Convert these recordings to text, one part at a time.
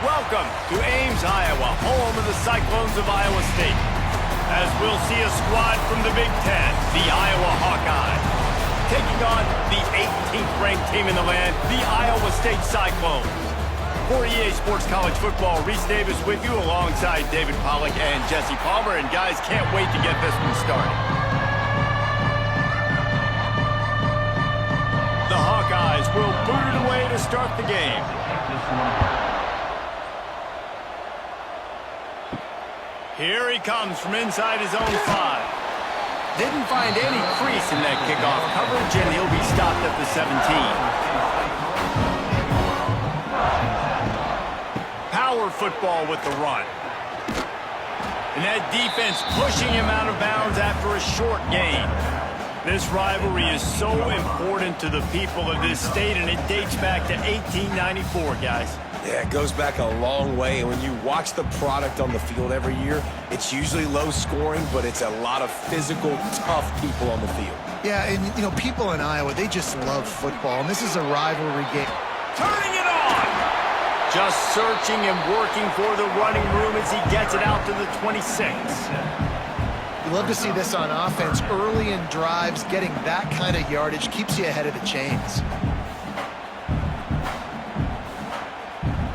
Welcome to Ames, Iowa, home of the Cyclones of Iowa State. As we'll see a squad from the Big Ten, the Iowa Hawkeyes, taking on the 18th ranked team in the land, the Iowa State Cyclones. For EA Sports College Football, Reese Davis with you alongside David Pollack and Jesse Palmer. And guys, can't wait to get this one started. The Hawkeyes will boot it away to start the game. Here he comes from inside his own 5. Didn't find any crease in that kickoff coverage, and he'll be stopped at the 17. Power football with the run. And that defense pushing him out of bounds after a short gain. This rivalry is so important to the people of this state, and it dates back to 1894, guys. Yeah, it goes back a long way, and when you watch the product on the field every year, it's usually low scoring, but it's a lot of physical, tough people on the field. Yeah, and, you know, people in Iowa, they just love football, and this is a rivalry game. Turning it on! Just searching and working for the running room as he gets it out to the 26. You love to see this on offense. Early in drives, getting that kind of yardage keeps you ahead of the chains.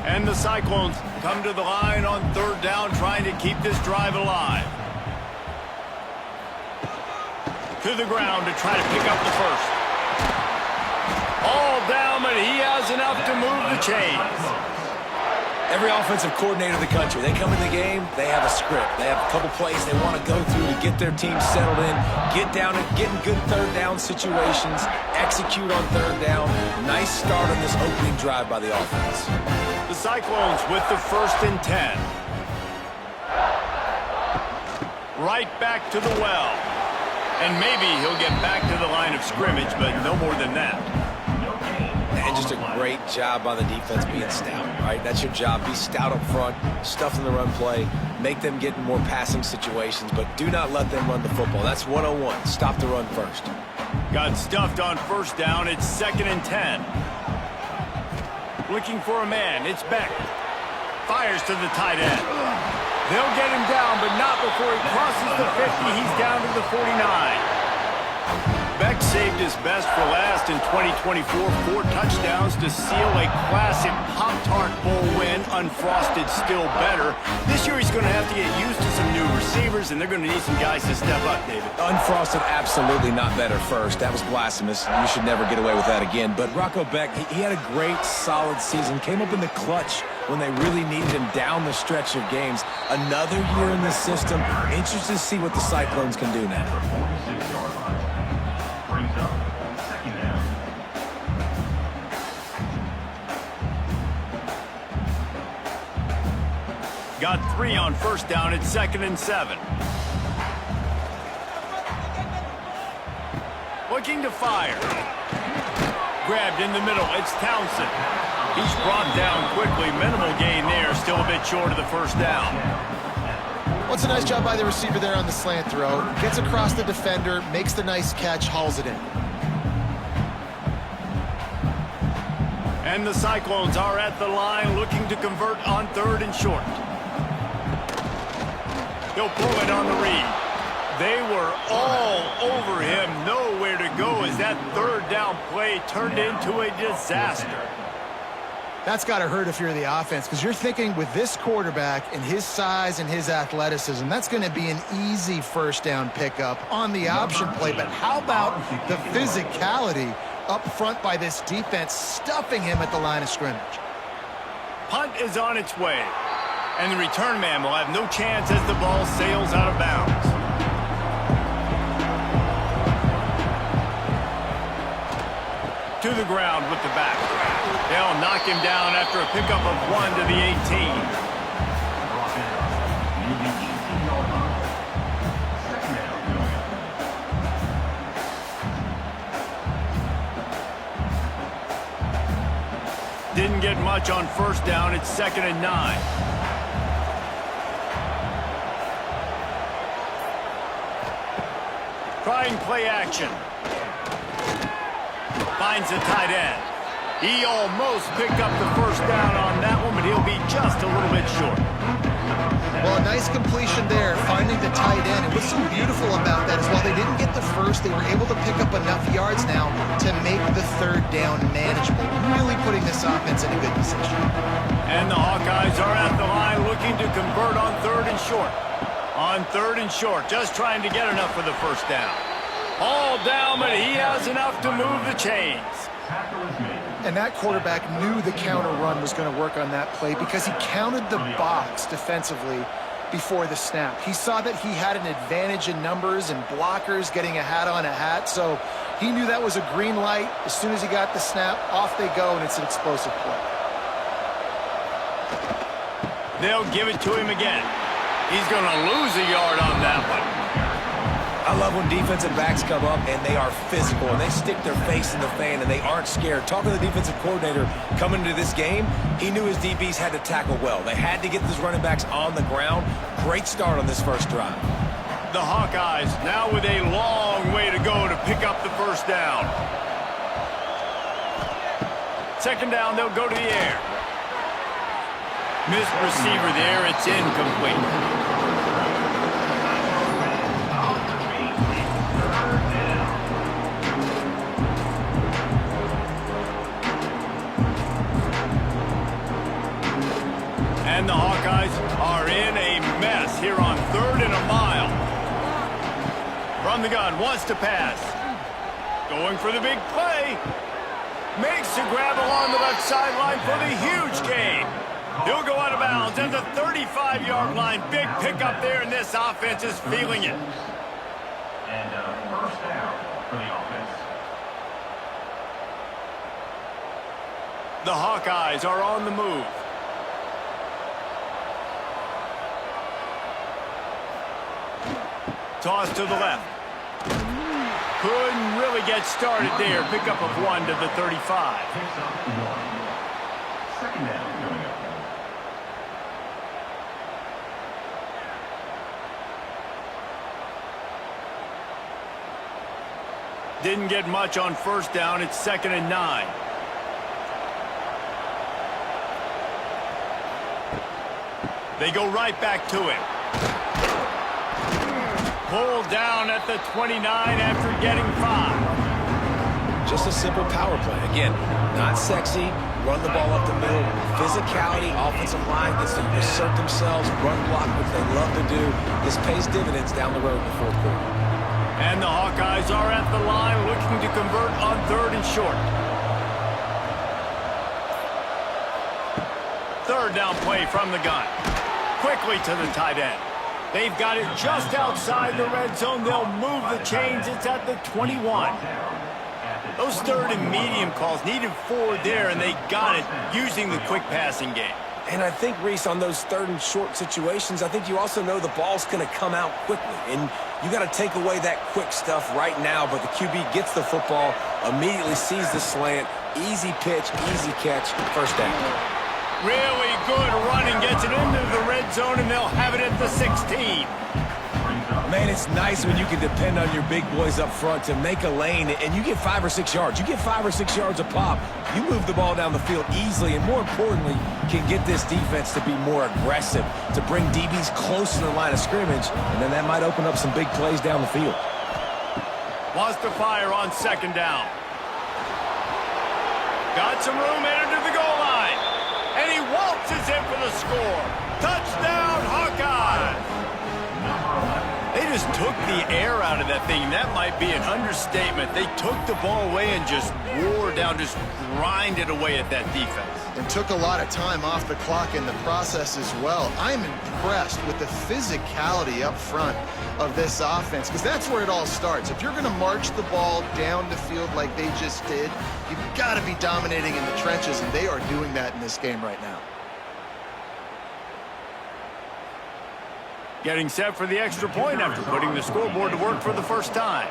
And the Cyclones come to the line on third down, trying to keep this drive alive. To the ground to try to pick up the first. All down, but he has enough to move the chains. Every offensive coordinator in the country, they come in the game, they have a script. They have a couple plays they want to go through to get their team settled in, get down and get in good third down situations, execute on third down. Nice start on this opening drive by the offense. The Cyclones with the 1st and 10. Right back to the well. And maybe he'll get back to the line of scrimmage, but no more than that. And just a great job by the defense being stout, right? That's your job. Be stout up front, stuff in the run play, make them get in more passing situations, but do not let them run the football. That's 101. Stop the run first. Got stuffed on 1st down. It's 2nd and 10. Looking for a man. It's Beck. Fires to the tight end. They'll get him down, but not before he crosses the 50. He's down to the 49. Beck saved his best for last in 2024. 4 touchdowns to seal a classic Pop-Tart Bowl win. Unfrosted still better. This year he's going to have to get used to some new receivers, and they're going to need some guys to step up, David. Unfrosted, absolutely not better first. That was blasphemous. You should never get away with that again. But Rocco Beck, he had a great, solid season. Came up in the clutch when they really needed him down the stretch of games. Another year in the system. Interested to see what the Cyclones can do now. Got 3 on 1st down. It's 2nd and 7. Looking to fire. Grabbed in the middle. It's Townsend. He's brought down quickly. Minimal gain there. Still a bit short of the 1st down. Well, it's a nice job by the receiver there on the slant throw. Gets across the defender, makes the nice catch, hauls it in. And the Cyclones are at the line looking to convert on 3rd and short. He'll pull it on the read. They were all over him. Nowhere to go as that 3rd down play turned into a disaster. That's got to hurt if you're the offense, because you're thinking with this quarterback and his size and his athleticism, that's going to be an easy 1st down pickup on the option play. But how about the physicality up front by this defense, stuffing him at the line of scrimmage? Punt is on its way. And the return man will have no chance as the ball sails out of bounds. To the ground with the back. They'll knock him down after a pickup of 1 to the 18. Didn't get much on 1st down. It's 2nd and 9. Trying play action. Finds the tight end. He almost picked up the first down on that one, but he'll be just a little bit short. Well, a nice completion there, finding the tight end. And what's so beautiful about that is while they didn't get the first, they were able to pick up enough yards now to make the third down manageable, really putting this offense in a good position. And the Hawkeyes are at the line looking to convert on third and short. On third and short, just trying to get enough for the first down. All down, but he has enough to move the chains. And that quarterback knew the counter run was going to work on that play because he counted the box defensively before the snap. He saw that he had an advantage in numbers and blockers getting a hat on a hat, so he knew that was a green light. As soon as he got the snap, off they go, and it's an explosive play. They'll give it to him again. He's going to lose a yard on that one. I love when defensive backs come up and they are physical and they stick their face in the fan and they aren't scared. Talking to the defensive coordinator coming into this game, he knew his DBs had to tackle well. They had to get those running backs on the ground. Great start on this first drive. The Hawkeyes now with a long way to go to pick up the first down. Second down, they'll go to the air. Missed receiver there, it's incomplete. And the Hawkeyes are in a mess here on third and a mile. From the gun, wants to pass. Going for the big play. Makes the grab along the left sideline for the huge gain. He'll go out of bounds at the 35-yard line. Big pickup there, and this offense is feeling it. And first down for the offense. The Hawkeyes are on the move. Toss to the left. Couldn't really get started there. Pickup of 1 to the 35. Second down coming up. Didn't get much on first down. It's 2nd and 9. They go right back to him. Pulled down at the 29 after getting 5. Just a simple power play. Again, not sexy, run the ball up the middle, physicality, offensive line gets to assert themselves, run block, which they love to do. This pays dividends down the road in the fourth quarter. And the Hawkeyes are at the line looking to convert on third and short. Third down play from the gun. Quickly to the tight end. They've got it just outside the red zone. They'll move the chains. It's at the 21. Those third and medium calls needed 4 there, and they got it using the quick passing game. And I think, Reese, on those third and short situations, I think you also know the ball's going to come out quickly. And you got to take away that quick stuff right now. But the QB gets the football, immediately sees the slant, easy pitch, easy catch, first down. Really good running, gets it into the red zone, and they'll have it at the 16. Man, it's nice when you can depend on your big boys up front to make a lane, and you get 5 or 6 yards. You get 5 or 6 yards a pop. You move the ball down the field easily, and more importantly, can get this defense to be more aggressive, to bring DBs close to the line of scrimmage, and then that might open up some big plays down the field. Wants to fire on second down. Got some room headed to the goal line. And he waltzes in for the score. Touchdown, Hawkeyes! They just took the air out of that thing. That might be an understatement. They took the ball away and just wore down, just grinded away at that defense. And took a lot of time off the clock in the process as well. I'm impressed with the physicality up front of this offense, because that's where it all starts. If you're going to march the ball down the field like they just did, you've got to be dominating in the trenches, and they are doing that in this game right now. Getting set for the extra point after putting the scoreboard to work for the first time.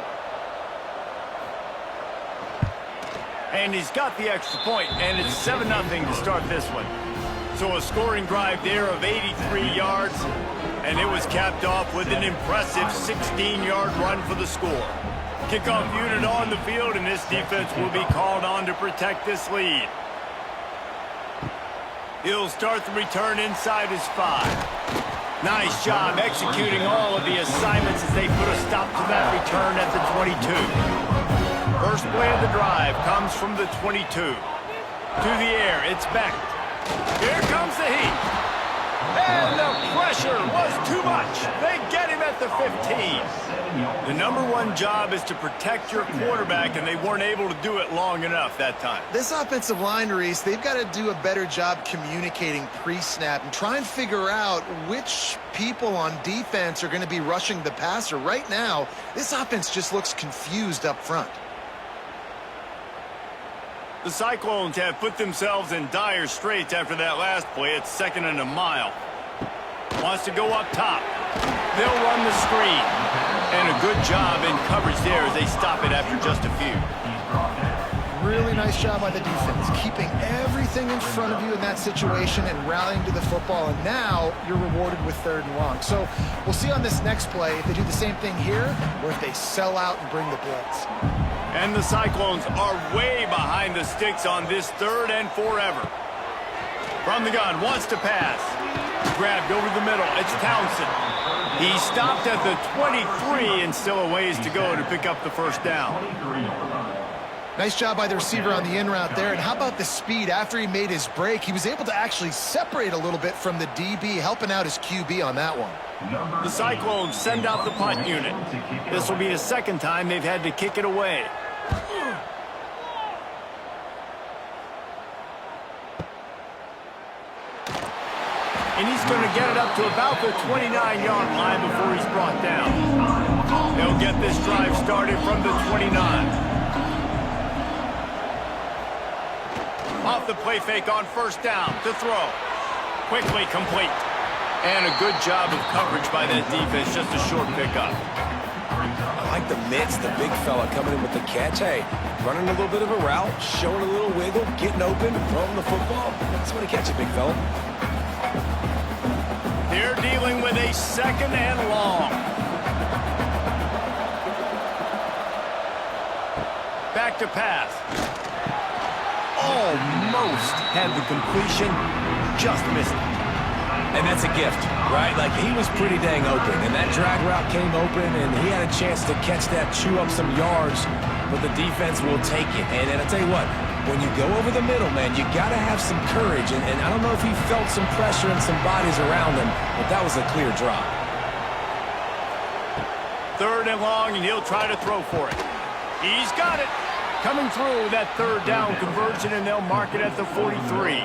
And he's got the extra point, and it's 7-0 to start this one. So a scoring drive there of 83 yards, and it was capped off with an impressive 16-yard run for the score. Kickoff unit on the field, and this defense will be called on to protect this lead. He'll start the return inside his 5. Nice job executing all of the assignments as they put a stop to that return at the 22. First play of the drive comes from the 22. To the air, it's Beck. Here comes the heat. And the pressure was too much. They get him at the 15. The number one job is to protect your quarterback, and they weren't able to do it long enough that time. This offensive line, Reese, they've got to do a better job communicating pre-snap and try and figure out which people on defense are going to be rushing the passer. Right now, this offense just looks confused up front. The Cyclones have put themselves in dire straits after that last play. It's 2nd and a mile. Wants to go up top. They'll run the screen. And a good job in coverage there as they stop it after just a few. Really nice job by the defense, keeping everything in front of you in that situation and rallying to the football. And now you're rewarded with 3rd and long. So we'll see on this next play if they do the same thing here or if they sell out and bring the blitz. And the Cyclones are way behind the sticks on this 3rd and forever. From the gun, wants to pass. Grabbed over the middle. It's Townsend. He stopped at the 23 and still a ways to go to pick up the first down. Nice job by the receiver on the in route there. And how about the speed after he made his break? He was able to actually separate a little bit from the DB, helping out his QB on that one. The Cyclones send out the punt unit. This will be the 2nd time they've had to kick it away. And he's going to get it up to about the 29-yard line before he's brought down. They'll get this drive started from the 29. Off the play fake on 1st down to throw. Quickly complete. And a good job of coverage by that defense, just a short pickup. I like the mitts, the big fella coming in with the catch. Hey, running a little bit of a route, showing a little wiggle, getting open, throwing the football. That's when he catch it, big fella. They're dealing with a 2nd and long. Back to pass. Almost had the completion, just missed it. And that's a gift, right? Like, he was pretty dang open, and that drag route came open, and he had a chance to catch that, chew up some yards, but the defense will take it. And I'll tell you what, when you go over the middle, man, you got to have some courage, and I don't know if he felt some pressure and some bodies around him, but that was a clear drop. 3rd and long, and he'll try to throw for it. He's got it. Coming through that 3rd down conversion, and they'll mark it at the 43.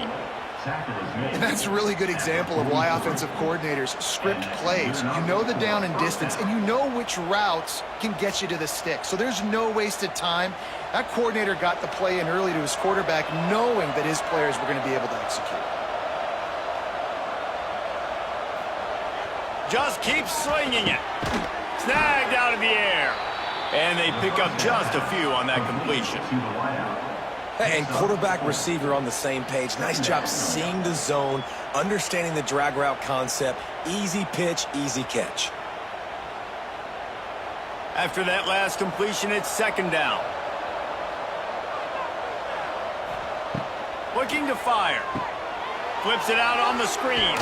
And that's a really good example of why offensive coordinators script plays. You know the down and distance, and you know which routes can get you to the stick. So there's no wasted time. That coordinator got the play in early to his quarterback, knowing that his players were going to be able to execute. Just keep swinging it. Snagged out of the air. And they pick up just a few on that completion. And quarterback receiver on the same page. Nice job seeing the zone, understanding the drag route concept. Easy pitch, easy catch. After that last completion, it's 2nd down. Looking to fire. Flips it out on the screen.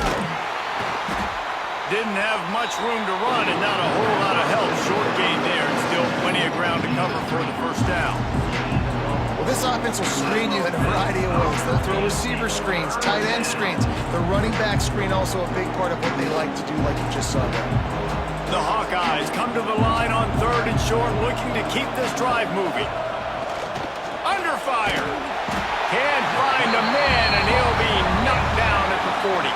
Didn't have much room to run and not a whole lot of help. Short gain there and still plenty of ground to cover for the 1st down. Well, this offense will screen you in a variety of ways. They'll throw receiver screens, tight end screens. The running back screen also a big part of what they like to do, like you just saw there. The Hawkeyes come to the line on 3rd and short, looking to keep this drive moving. Under fire. Can't find a man, and he'll be knocked down at the 40.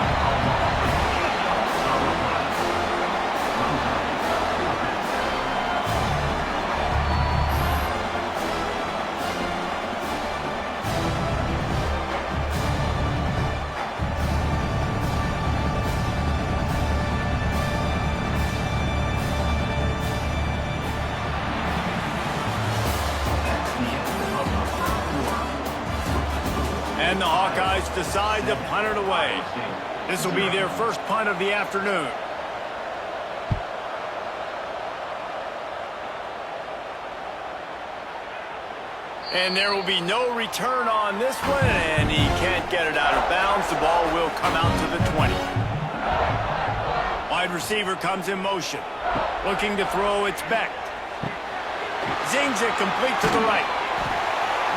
And the Hawkeyes decide to punt it away. This will be their first punt of the afternoon. And there will be no return on this one, and he can't get it out of bounds. The ball will come out to the 20. Wide receiver comes in motion. Looking to throw, it's Beck. Zings it complete to the right.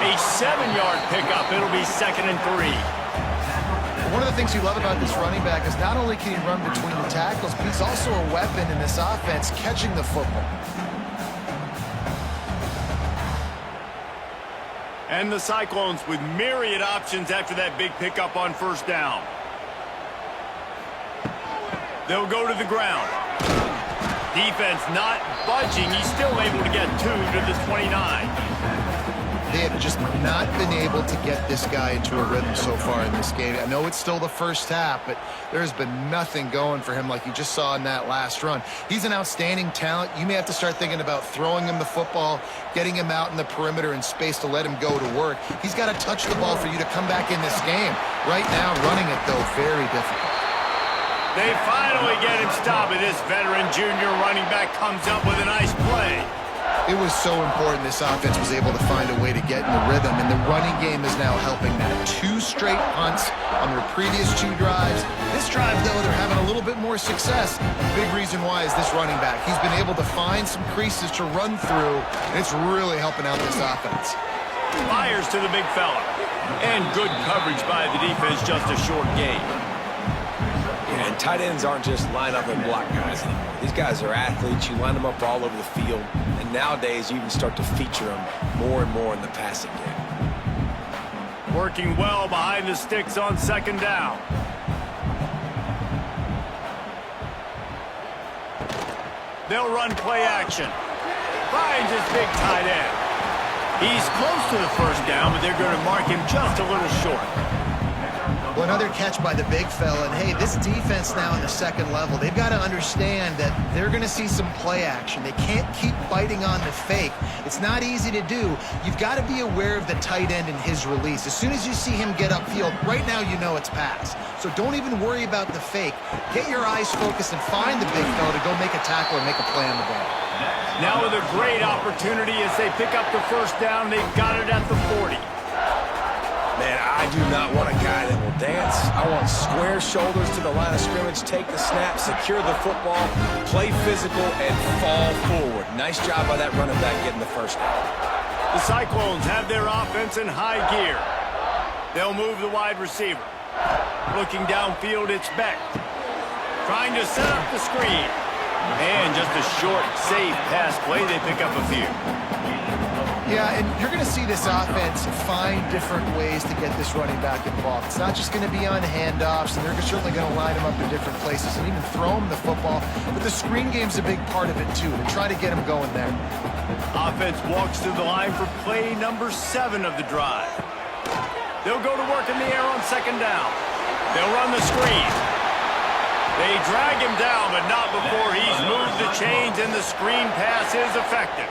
A 7-yard pickup. It'll be 2nd and 3. One of the things you love about this running back is not only can he run between the tackles, but he's also a weapon in this offense catching the football. And the Cyclones with myriad options after that big pickup on first down. They'll go to the ground. Defense not budging. He's still able to get 2 to the 29. They have just not been able to get this guy into a rhythm so far in this game. I know it's still the first half, but there's been nothing going for him like you just saw in that last run. He's an outstanding talent. You may have to start thinking about throwing him the football, getting him out in the perimeter in space to let him go to work. He's got to touch the ball for you to come back in this game. Right now, running it, though, very difficult. They finally get him stopped, and this veteran junior running back comes up with a nice play. It was so important this offense was able to find a way to get in the rhythm, and the running game is now helping that. 2 straight punts on their previous 2 drives. This drive, though, they're having a little bit more success. Big reason why is this running back. He's been able to find some creases to run through, and it's really helping out this offense. Fires to the big fella. And good coverage by the defense, just a short gain. Yeah, and tight ends aren't just line up and block guys anymore. These guys are athletes. You line them up all over the field. And nowadays, you can start to feature them more and more in the passing game. Working well behind the sticks on 2nd down. They'll run play action. Finds his big tight end. He's close to the first down, but they're going to mark him just a little short. Well, another catch by the big fella. And, hey, this defense now in the 2nd level, they've got to understand that they're going to see some play action. They can't keep biting on the fake. It's not easy to do. You've got to be aware of the tight end and his release. As soon as you see him get upfield, right now you know it's pass. So don't even worry about the fake. Get your eyes focused and find the big fella to go make a tackle and make a play on the ball. Now with a great opportunity as they pick up the first down, they've got it at the 40. Man, I do not want a guy that will dance. I want square shoulders to the line of scrimmage, take the snap, secure the football, play physical, and fall forward. Nice job by that running back getting the first down. The Cyclones have their offense in high gear. They'll move the wide receiver. Looking downfield, it's Beck. Trying to set up the screen. And just a short, safe pass play. They pick up a few. Yeah, and you're going to see this offense find different ways to get this running back involved. It's not just going to be on handoffs, and they're certainly going to line him up in different places and even throw him the football. But the screen game's a big part of it, too, to try to get him going there. Offense walks to the line for play number 7 of the drive. They'll go to work in the air on 2nd down. They'll run the screen. They drag him down, but not before he's moved the chains, and the screen pass is effective.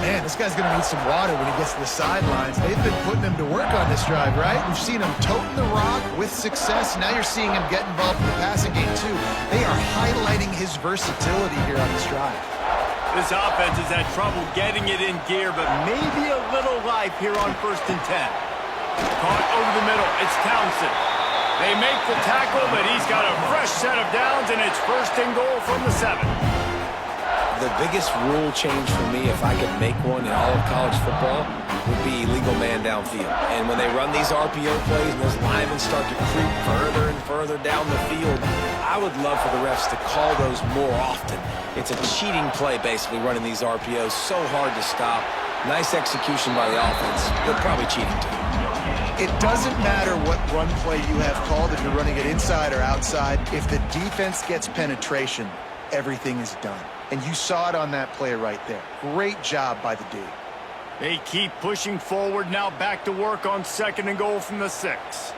Man, this guy's going to need some water when he gets to the sidelines. They've been putting him to work on this drive, right? We've seen him toting the rock with success. Now you're seeing him get involved in the passing game, too. They are highlighting his versatility here on this drive. This offense has had trouble getting it in gear, but maybe a little life here on 1st and 10. Caught over the middle. It's Townsend. They make the tackle, but he's got a fresh set of downs, and it's 1st and goal from the 7. The biggest rule change for me, if I could make one in all of college football, would be illegal man downfield. And when they run these RPO plays and those linemen start to creep further and further down the field, I would love for the refs to call those more often. It's a cheating play, basically, running these RPOs. So hard to stop. Nice execution by the offense. They're probably cheating, too. It doesn't matter what run play you have called, if you're running it inside or outside. If the defense gets penetration, everything is done. And you saw it on that play right there. Great job by the D. They keep pushing forward, now back to work on 2nd and goal from the 6.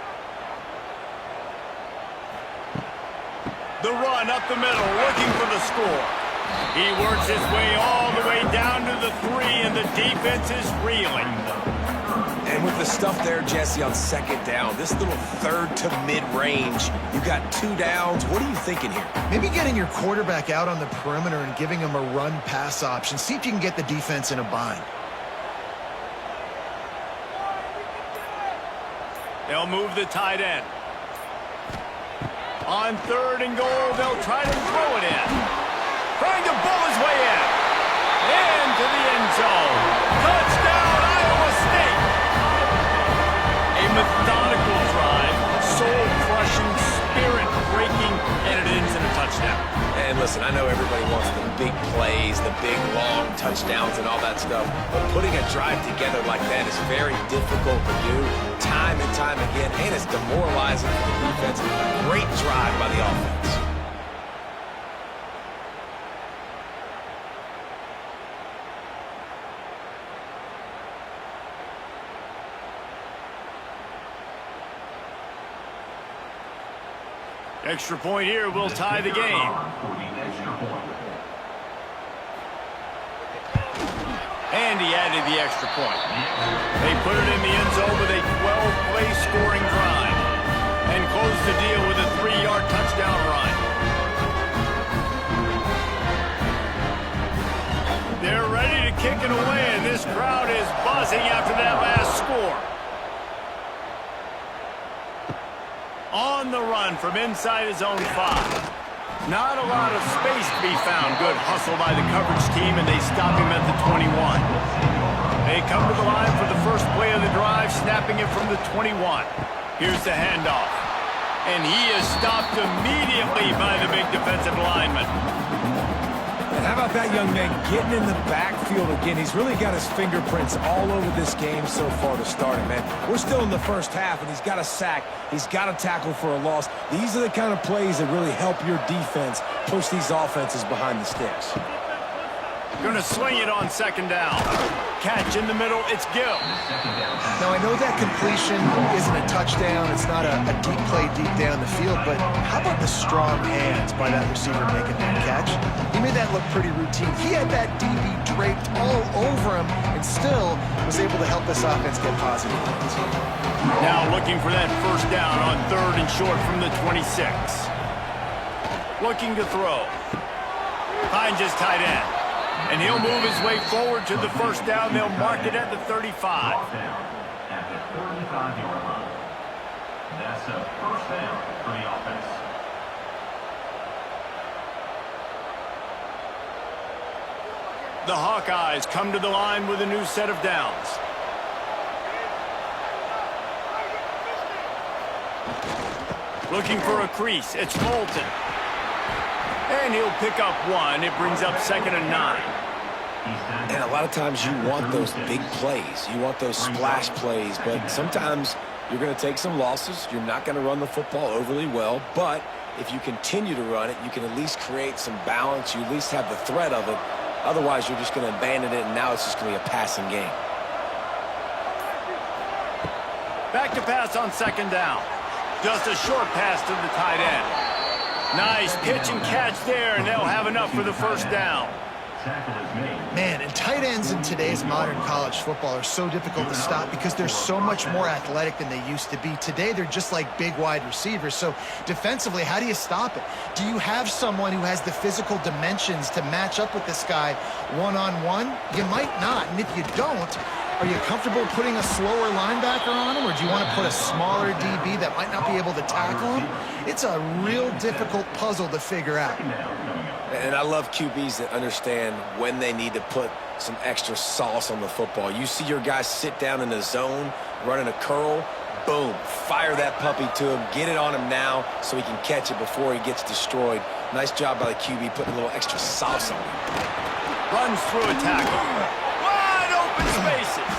The run up the middle, looking for the score. He works his way all the way down to the 3, and the defense is reeling. And with the stuff there, Jesse, on 2nd down, this little 3rd to mid-range, you got 2 downs. What are you thinking here? Maybe getting your quarterback out on the perimeter and giving him a run-pass option. See if you can get the defense in a bind. They'll move the tight end. On 3rd and goal, they'll try to throw it in. Trying to bull his way in. Into the end zone. Touchdown, Iowa State. A methodical drive, soul-crushing, spirit-breaking, and it ends in a touchdown. And listen, I know everybody wants the big plays, the big, long touchdowns and all that stuff, but putting a drive together like that is very difficult to do time and time again, and it's demoralizing for the defense. Great drive by the offense. Extra point here will tie the game. And he added the extra point. They put it in the end zone with a 12-play scoring drive and close the deal with a 3-yard touchdown run. They're ready to kick it away, and this crowd is buzzing after that last score. On the run from inside his own 5. Not a lot of space to be found. Good hustle by the coverage team, and they stop him at the 21. They come to the line for the first play of the drive, snapping it from the 21. Here's the handoff. And he is stopped immediately by the big defensive lineman. And how about that young man getting in the backfield again? He's really got his fingerprints all over this game so far to start it, man. We're still in the first half, and he's got a sack. He's got a tackle for a loss. These are the kind of plays that really help your defense push these offenses behind the sticks. Going to swing it on 2nd down. Catch in the middle. It's Gill. Now, I know that completion isn't a touchdown. It's not a deep play deep down the field, but how about the strong hands by that receiver making that catch? He made that look pretty routine. He had that DB draped all over him and still was able to help this offense get positive points. Now looking for that first down on 3rd and short from the 26. Looking to throw. Finds his tight end. And he'll move his way forward to the first down. They'll mark it at the 35. At the 35-yard line. That's a first down for the offense. The Hawkeyes come to the line with a new set of downs. Looking for a crease. It's Moulton. And he'll pick up 1. It brings up 2nd and 9. And a lot of times you want those big plays. You want those splash plays, but sometimes you're going to take some losses. You're not going to run the football overly well, but if you continue to run it, you can at least create some balance. You at least have the threat of it. Otherwise, you're just going to abandon it, and now it's just going to be a passing game. Back to pass on 2nd down. Just a short pass to the tight end. Nice pitch and catch there, and they'll have enough for the first down. Man, and tight ends in today's modern college football are so difficult to stop because they're so much more athletic than they used to be. Today, they're just like big wide receivers. So defensively, how do you stop it? Do you have someone who has the physical dimensions to match up with this guy one-on-one? You might not, and if you don't, are you comfortable putting a slower linebacker on him, or do you want to put a smaller DB that might not be able to tackle him? It's a real difficult puzzle to figure out. And I love QBs that understand when they need to put some extra sauce on the football. You see your guys sit down in the zone, running a curl, boom, fire that puppy to him, get it on him now so he can catch it before he gets destroyed. Nice job by the QB putting a little extra sauce on him. Runs through a tackle. Wide open spaces.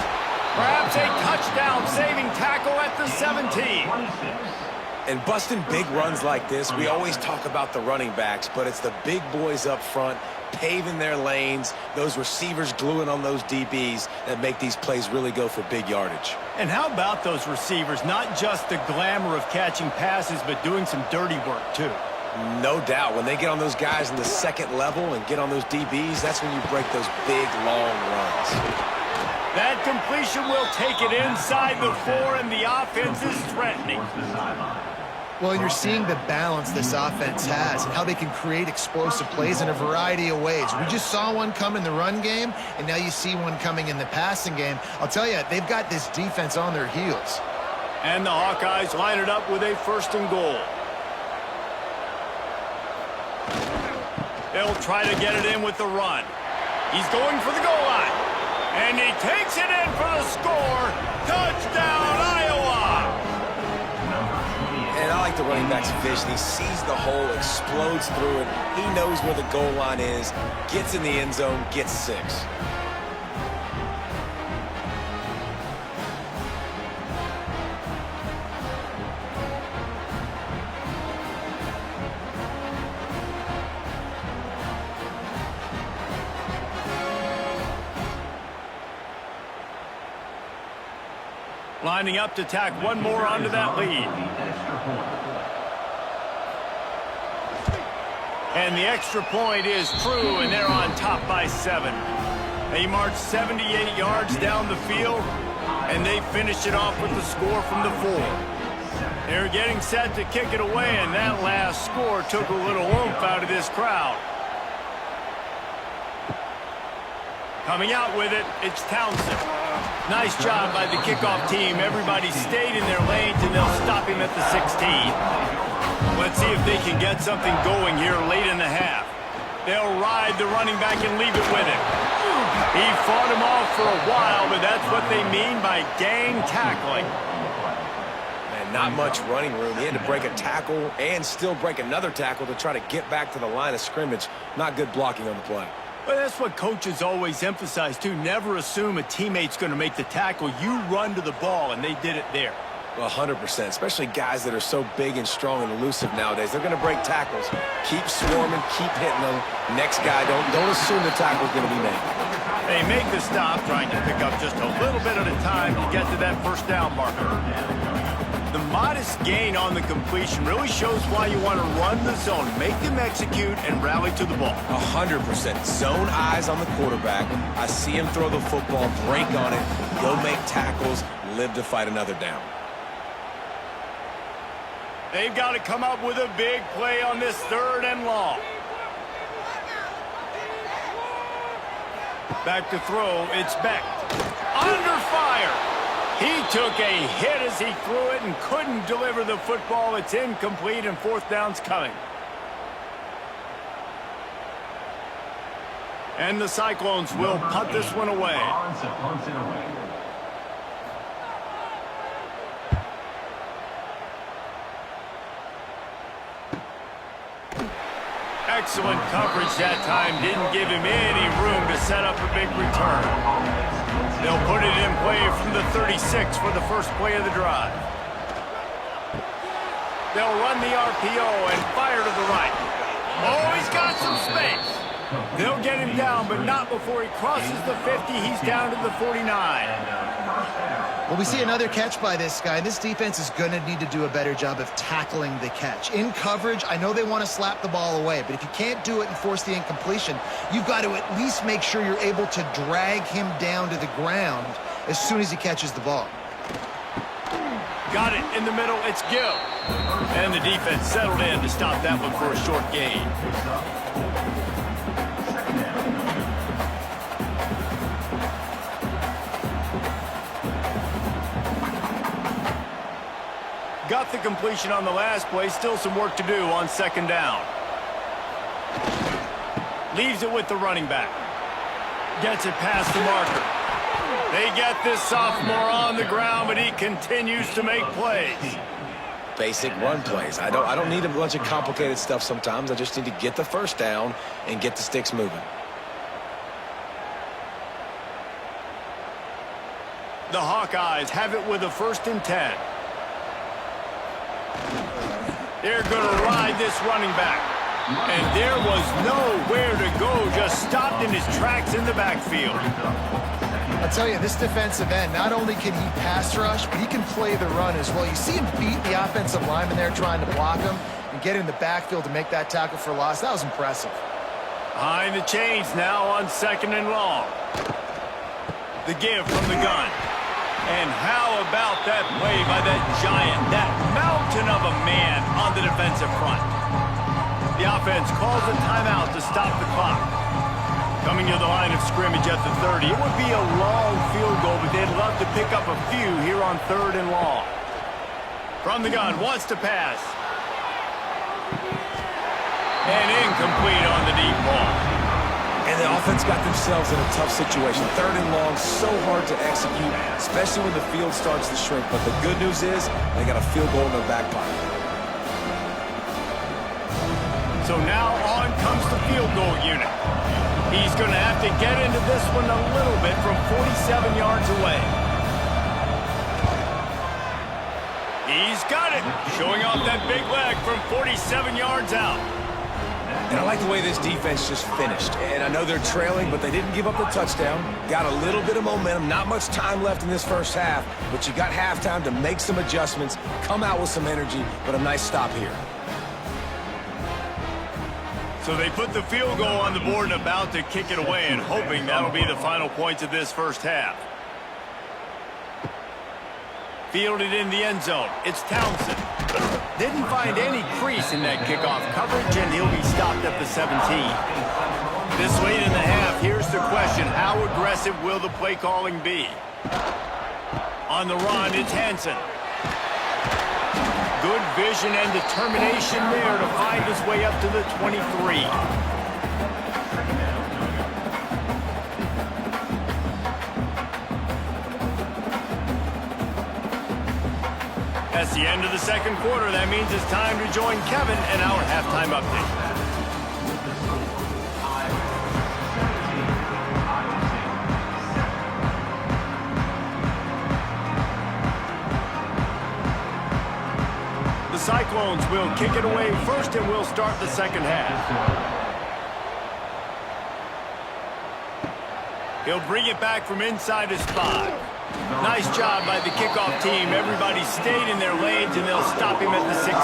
Perhaps a touchdown-saving tackle at the 17. And busting big runs like this, we always talk about the running backs, but it's the big boys up front paving their lanes, those receivers gluing on those DBs that make these plays really go for big yardage. And how about those receivers? Not just the glamour of catching passes, but doing some dirty work, too. No doubt. When they get on those guys in the second level and get on those DBs, that's when you break those big, long runs. That completion will take it inside the 4, and the offense is threatening. Well, you're seeing the balance this offense has and how they can create explosive plays in a variety of ways. We just saw one come in the run game, and now you see one coming in the passing game. I'll tell you, they've got this defense on their heels. And the Hawkeyes line it up with a 1st and goal. They'll try to get it in with the run. He's going for the goal line. And he takes it in for the score. Touchdown, Iowa! And I like the running back's vision. He sees the hole, explodes through it. He knows where the goal line is, gets in the end zone, gets 6. Lining up to tack one more onto that lead. And the extra point is true, and they're on top by 7. They march 78 yards down the field, and they finish it off with the score from the 4. They're getting set to kick it away, and that last score took a little oomph out of this crowd. Coming out with it, it's Townsend. Nice job by the kickoff team. Everybody stayed in their lanes, and they'll stop him at the 16. Let's see if they can get something going here late in the half. They'll ride the running back and leave it with him. He fought him off for a while, but that's what they mean by gang tackling. And not much running room. He had to break a tackle and still break another tackle to try to get back to the line of scrimmage. Not good blocking on the play. Well, that's what coaches always emphasize, too. Never assume a teammate's going to make the tackle. You run to the ball, and they did it there. Well, 100%, especially guys that are so big and strong and elusive nowadays. They're going to break tackles. Keep swarming, keep hitting them. Next guy, don't assume the tackle's going to be made. They make the stop, trying to pick up just a little bit at a time to get to that 1st down marker. The modest gain on the completion really shows why you want to run the zone, make them execute, and rally to the ball. 100%. Zone eyes on the quarterback. I see him throw the football, break on it, go make tackles, live to fight another down. They've got to come up with a big play on this 3rd and long. Back to throw, it's Beck. Under fire! He took a hit as he threw it and couldn't deliver the football. It's incomplete, and 4th down's coming. And the Cyclones will punt this one away. Excellent coverage that time. Didn't give him any room to set up a big return. They'll put it in play from the 36 for the first play of the drive. They'll run the RPO and fire to the right. Oh, he's got some space. They'll get him down, but not before he crosses the 50. He's down to the 49. Well, we see another catch by this guy. This defense is going to need to do a better job of tackling the catch. In coverage, I know they want to slap the ball away, but if you can't do it and force the incompletion, you've got to at least make sure you're able to drag him down to the ground as soon as he catches the ball. Got it in the middle. It's Gill. And the defense settled in to stop that one for a short gain. Got the completion on the last play. Still some work to do on 2nd down. Leaves it with the running back. Gets it past the marker. They get this sophomore on the ground, but he continues to make plays. Basic run plays. I don't need a bunch of complicated stuff sometimes. I just need to get the 1st down and get the sticks moving. The Hawkeyes have it with a 1st and 10. They're going to ride this running back. And there was nowhere to go, just stopped in his tracks in the backfield. I'll tell you, this defensive end, not only can he pass rush, but he can play the run as well. You see him beat the offensive lineman there trying to block him and get in the backfield to make that tackle for loss. That was impressive. Behind the chains now on 2nd and long. The give from the gun. And how about that play by that giant, that mountain of a man on the defensive front? The offense calls a timeout to stop the clock. Coming to the line of scrimmage at the 30. It would be a long field goal, but they'd love to pick up a few here on 3rd and long. From the gun, wants to pass. And incomplete on the deep ball. And the offense got themselves in a tough situation. 3rd and long, so hard to execute, especially when the field starts to shrink. But the good news is they got a field goal in their back pocket. So now on comes the field goal unit. He's going to have to get into this one a little bit from 47 yards away. He's got it, showing off that big leg from 47 yards out. And I like the way this defense just finished. And I know they're trailing, but they didn't give up the touchdown. Got a little bit of momentum. Not much time left in this first half, but you got halftime to make some adjustments, come out with some energy, but a nice stop here. So they put the field goal on the board and about to kick it away, and hoping that'll be the final points of this first half. Fielded in the end zone. It's Townsend. Didn't find any crease in that kickoff coverage, and he'll be stopped at the 17. This late in the half, here's the question. How aggressive will the play calling be? On the run, it's Hansen. Good vision and determination there to find his way up to the 23. That's the end of the second quarter. That means it's time to join Kevin and our halftime update. The Cyclones will kick it away first, and we'll start the second half. He'll bring it back from inside his 5. Nice job by the kickoff team. Everybody stayed in their lanes, and they'll stop him at the 16.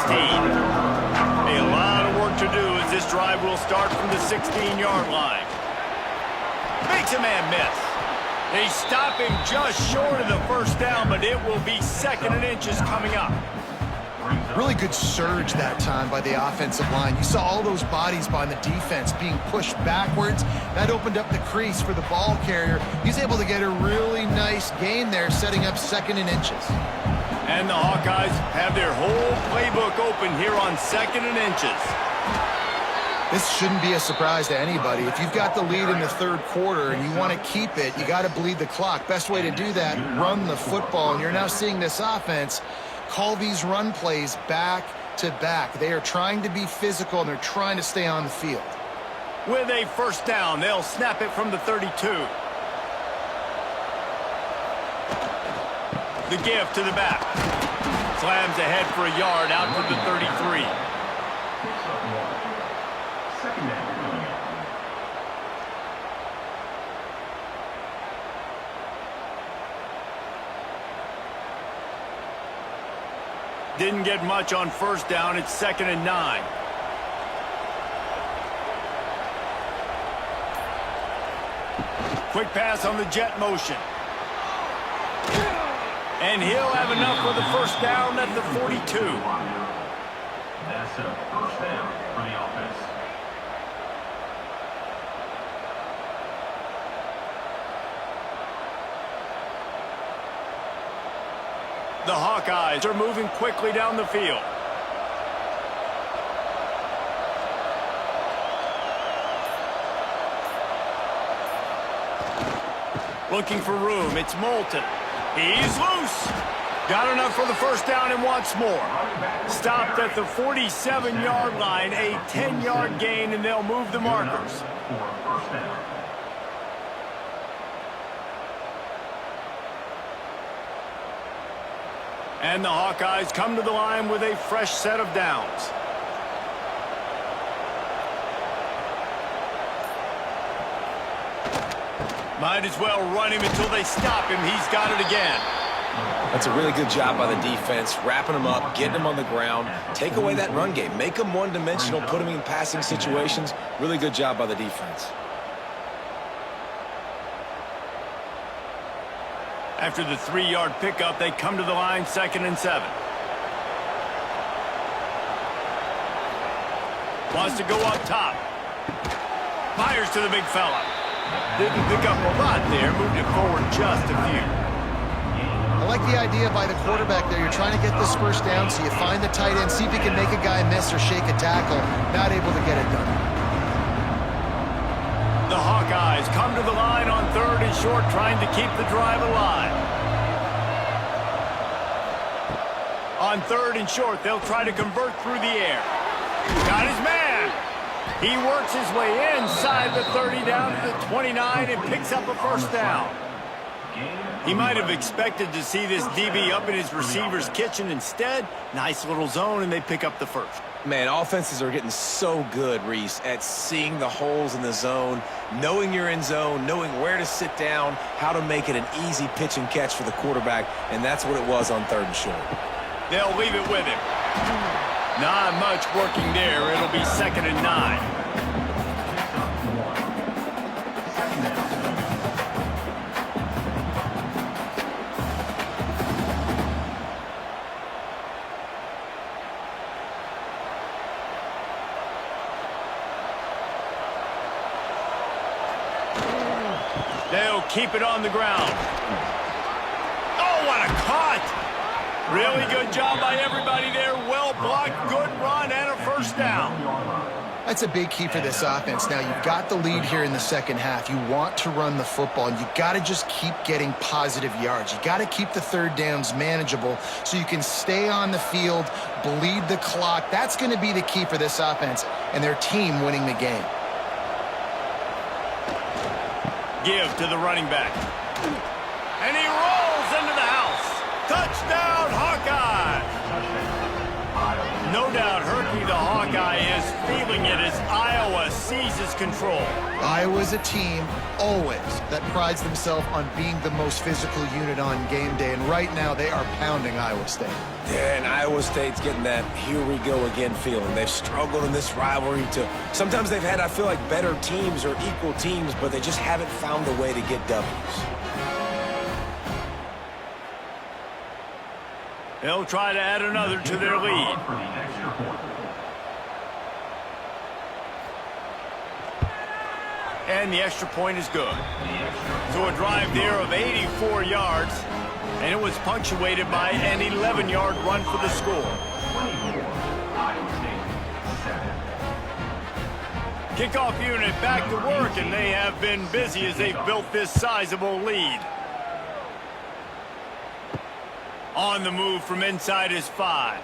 A lot of work to do as this drive will start from the 16-yard line. Makes a man miss. They stop him just short of the first down, but it will be 2nd and inches coming up. Really good surge that time by the offensive line. You saw all those bodies by the defense being pushed backwards. That opened up the crease for the ball carrier. He's able to get a really nice gain there, setting up 2nd and inches. And the Hawkeyes have their whole playbook open here on 2nd and inches. This shouldn't be a surprise to anybody. If you've got the lead in the 3rd quarter and you want to keep it, you got to bleed the clock. Best way to do that, run the football. And you're now seeing this offense call these run plays back to back. They are trying to be physical, and they're trying to stay on the field. With a first down, they'll snap it from the 32. The give to the back. Slams ahead for a yard out to the 33. Second down. Didn't get much on first down. It's 2nd and 9. Quick pass on the jet motion. And he'll have enough for the first down at the 42. That's a first down for the offense. The Hawkeyes are moving quickly down the field. Looking for room. It's Moulton. He's loose. Got enough for the first down and wants more. Stopped at the 47-yard line. A 10-yard gain, and they'll move the markers. For a first down. And the Hawkeyes come to the line with a fresh set of downs. Might as well run him until they stop him. He's got it again. That's a really good job by the defense, wrapping them up, getting them on the ground. Take away that run game. Make them one-dimensional, put them in passing situations. Really good job by the defense. After the 3-yard pickup, they come to the line 2nd and 7. Wants to go up top. Fires to the big fella. Didn't pick up a lot there. Moved it forward just a few. I like the idea by the quarterback there. You're trying to get this first down, so you find the tight end, see if he can make a guy miss or shake a tackle. Not able to get it done. The Hawkeyes come to the line on 3rd and short, trying to keep the drive alive. On 3rd and short, they'll try to convert through the air. Got his man. He works his way inside the 30 down to the 29 and picks up a first down. He might have expected to see this DB up in his receiver's kitchen. Instead, nice little zone, and they pick up the first. Man, offenses are getting so good, Reese, at seeing the holes in the zone, knowing you're in zone, knowing where to sit down, how to make it an easy pitch and catch for the quarterback, and that's what it was on 3rd and short. They'll leave it with him. Not much working there. It'll be 2nd and 9. They'll keep it on the ground. Oh, what a cut! Really good job by everybody there. Well blocked, good run, and a first down. That's a big key for this offense. Now, you've got the lead here in the second half. You want to run the football, and you got to just keep getting positive yards. You got to keep the 3rd downs manageable so you can stay on the field, bleed the clock. That's going to be the key for this offense and their team winning the game. Give to the running back. And he rolls into the house. Touchdown, Hawkeye! No doubt Herky the Hawkeye is feeling it as Iowa seizes control. Iowa's a team, always, that prides themselves on being the most physical unit on game day, and right now they are pounding Iowa State. Yeah, and Iowa State's getting that here we go again feeling. They've struggled in this rivalry to sometimes they've had, I feel like, better teams or equal teams, but they just haven't found a way to get W's. They'll try to add another to their lead. And the extra point is good. So a drive there of 84 yards, and it was punctuated by an 11-yard run for the score. Kickoff unit back to work, and they have been busy as they've built this sizable lead. On the move from inside his 5.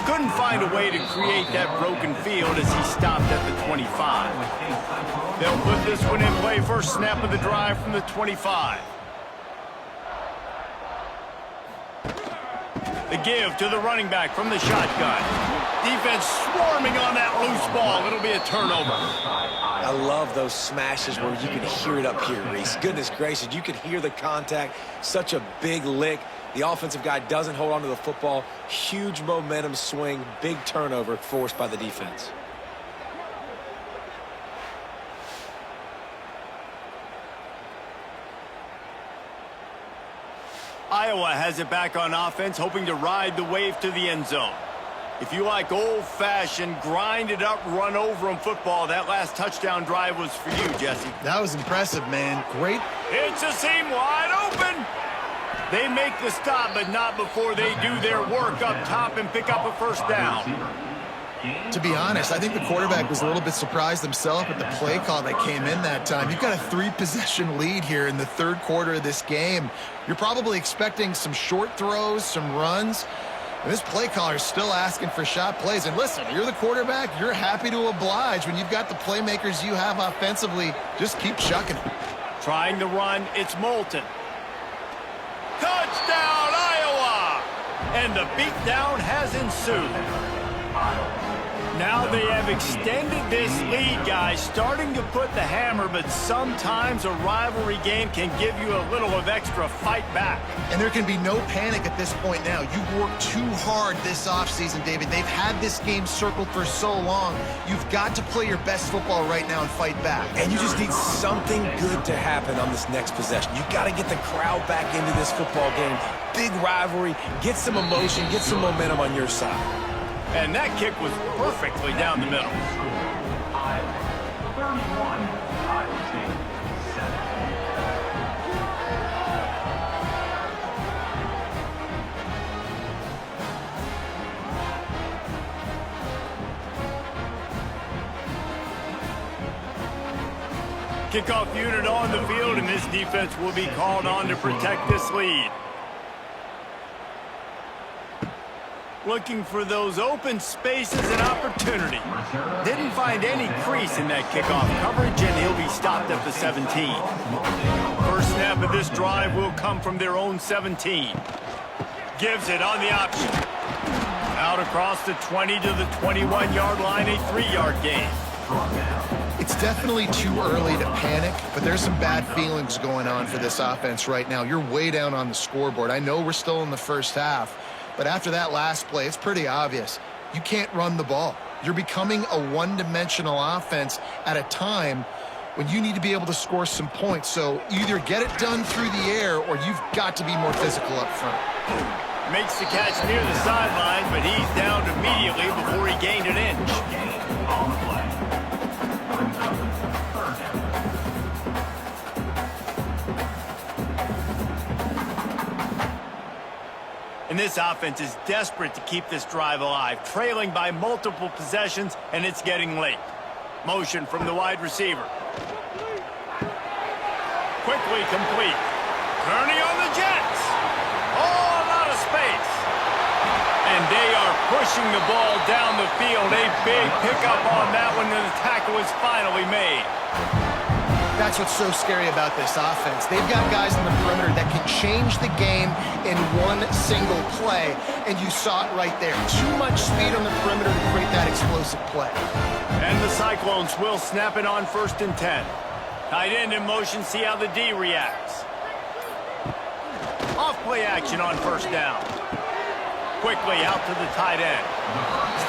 Couldn't find a way to create that broken field as he stopped at the 25. They'll put this one in play. First snap of the drive from the 25. The give to the running back from the shotgun. Defense swarming on that loose ball. It'll be a turnover. I love those smashes where you can hear it up here, Reese. Goodness gracious, you can hear the contact. Such a big lick. The offensive guy doesn't hold on to the football. Huge momentum swing, big turnover forced by the defense. Iowa has it back on offense, hoping to ride the wave to the end zone. If you like old-fashioned, grind-it-up, run-over-'em football, that last touchdown drive was for you, Jesse. That was impressive, man. Great. It's a seam wide open. They make the stop, but not before they do their work up top and pick up a first down. To be honest, I think the quarterback was a little bit surprised himself at the play call that came in that time. You've got a 3-possession lead here in the 3rd quarter of this game. You're probably expecting some short throws, some runs. And this play caller is still asking for shot plays. And listen, you're the quarterback. You're happy to oblige. When you've got the playmakers you have offensively, just keep chucking it. Trying to run, it's Moulton. Touchdown, Iowa! And the beatdown has ensued. Now they have extended this lead, guys, starting to put the hammer, but sometimes a rivalry game can give you a little of extra fight back. And there can be no panic at this point now. You've worked too hard this offseason, David. They've had this game circled for so long. You've got to play your best football right now and fight back. And you just need something good to happen on this next possession. You got to get the crowd back into this football game. Big rivalry, get some emotion, get some momentum on your side. And that kick was perfectly down the middle. 31, Iowa State, 7. Kickoff unit on the field, and this defense will be called on to protect this lead. Looking for those open spaces and opportunity. Didn't find any crease in that kickoff coverage, and he'll be stopped at the 17. First snap of this drive will come from their own 17. Gives it on the option. Out across the 20 to the 21-yard line, a 3-yard gain. It's definitely too early to panic, but there's some bad feelings going on for this offense right now. You're way down on the scoreboard. I know we're still in the first half, but after that last play, it's pretty obvious. You can't run the ball. You're becoming a one-dimensional offense at a time when you need to be able to score some points. So either get it done through the air or you've got to be more physical up front. Makes the catch near the sideline, but he's down immediately before he gained an inch. On the play. Brings up third down. And this offense is desperate to keep this drive alive, trailing by multiple possessions, and it's getting late. Motion from the wide receiver. Quickly complete. Turning on the Jets. Oh, a lot of space. And they are pushing the ball down the field. A big pickup on that one, and the tackle is finally made. That's what's so scary about this offense. They've got guys in the perimeter that can change the game in one single play, and you saw it right there. Too much speed on the perimeter to create that explosive play. And the Cyclones will snap it on 1st and 10. Tight end in motion, see how the D reacts. Off play action on 1st down. Quickly out to the tight end.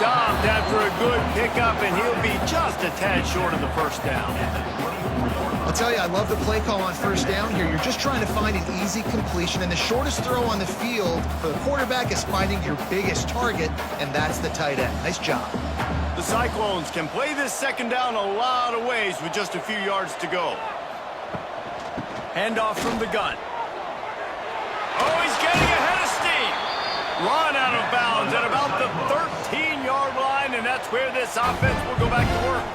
Stopped after a good pickup, and he'll be just a tad short of the 1st down. I'll tell you, I love the play call on 1st down here. You're just trying to find an easy completion, and the shortest throw on the field for the quarterback is finding your biggest target, and that's the tight end. Nice job. The Cyclones can play this 2nd down a lot of ways with just a few yards to go. Handoff from the gun. Oh, he's getting ahead of steam. Run out of bounds at about the 13-yard line, and that's where this offense will go back to work.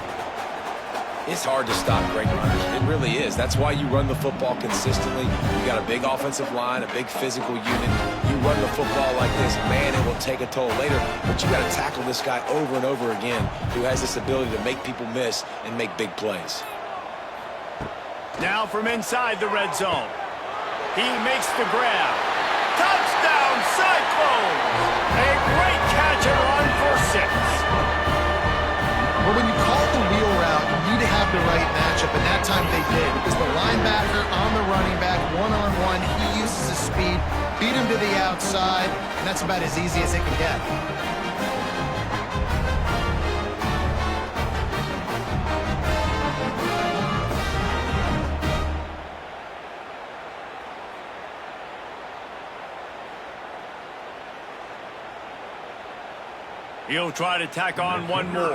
It's hard to stop great runners. It really is. That's why you run the football consistently. You got a big offensive line, a big physical unit. You run the football like this, man, it will take a toll later. But you got to tackle this guy over and over again who has this ability to make people miss and make big plays. Now from inside the red zone. He makes the grab. Touchdown, Cyclones! A great catch and run for 6. Well, when you call the wheel route, you need to have the right matchup, and that time they did. It was the linebacker on the running back, one-on-one. He uses his speed, beat him to the outside, and that's about as easy as it can get. He'll try to tack on one more.